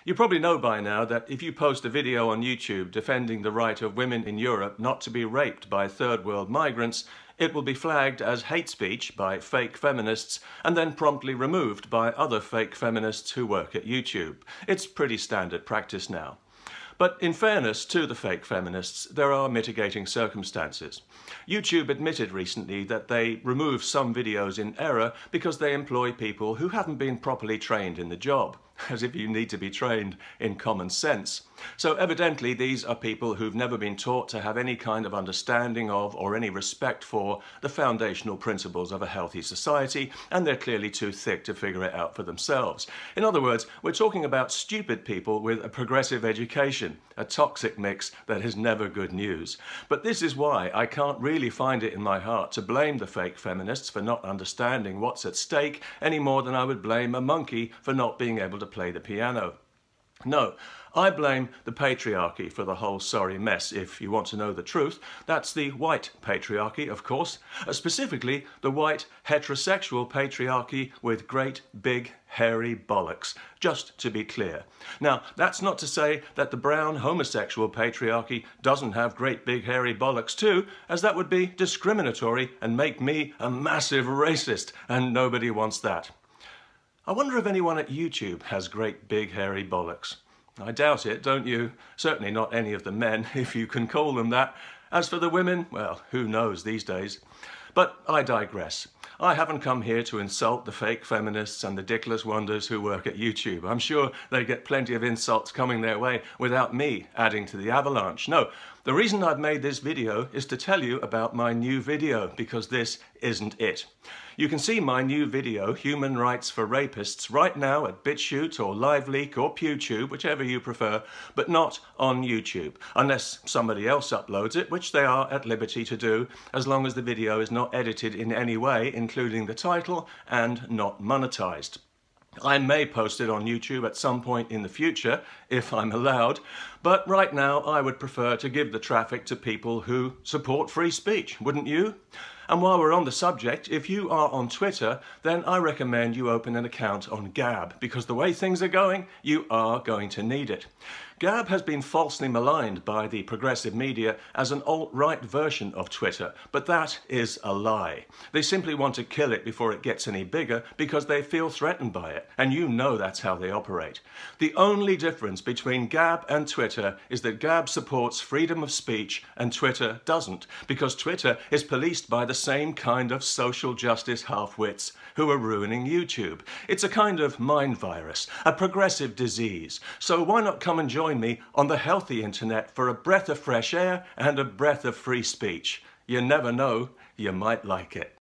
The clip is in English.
You probably know by now that if you post a video on YouTube defending the right of women in Europe not to be raped by third world migrants, it will be flagged as hate speech by fake feminists and then promptly removed by other fake feminists who work at YouTube. It's pretty standard practice now. But in fairness to the fake feminists, there are mitigating circumstances. YouTube admitted recently that they remove some videos in error because they employ people who haven't been properly trained in the job, as if you need to be trained in common sense. So evidently these are people who've never been taught to have any kind of understanding of or any respect for the foundational principles of a healthy society, and they're clearly too thick to figure it out for themselves. In other words, we're talking about stupid people with a progressive education, a toxic mix that is never good news. But this is why I can't really find it in my heart to blame the fake feminists for not understanding what's at stake any more than I would blame a monkey for not being able to play the piano. No, I blame the patriarchy for the whole sorry mess. If you want to know the truth, that's the white patriarchy, of course, specifically the white heterosexual patriarchy with great big hairy bollocks, just to be clear. Now, that's not to say that the brown homosexual patriarchy doesn't have great big hairy bollocks too, as that would be discriminatory and make me a massive racist, and nobody wants that. I wonder if anyone at YouTube has great big hairy bollocks. I doubt it, don't you? Certainly not any of the men, if you can call them that. As for the women, well, who knows these days. But I digress. I haven't come here to insult the fake feminists and the dickless wonders who work at YouTube. I'm sure they get plenty of insults coming their way without me adding to the avalanche. No, the reason I've made this video is to tell you about my new video, because this isn't it. You can see my new video, Human Rights for Rapists, right now at BitChute or LiveLeak or PewTube, whichever you prefer, but not on YouTube, unless somebody else uploads it, which they are at liberty to do, as long as the video is not edited in any way, including the title, and not monetized. I may post it on YouTube at some point in the future, if I'm allowed, but right now I would prefer to give the traffic to people who support free speech, wouldn't you? And while we're on the subject, if you are on Twitter, then I recommend you open an account on Gab, because the way things are going, you are going to need it. Gab has been falsely maligned by the progressive media as an alt-right version of Twitter, but that is a lie. They simply want to kill it before it gets any bigger because they feel threatened by it, and you know that's how they operate. The only difference between Gab and Twitter is that Gab supports freedom of speech and Twitter doesn't, because Twitter is policed by the same kind of social justice half-wits who are ruining YouTube. It's a kind of mind virus, a progressive disease. So why not come and join me on the healthy internet for a breath of fresh air and a breath of free speech? You never know, you might like it.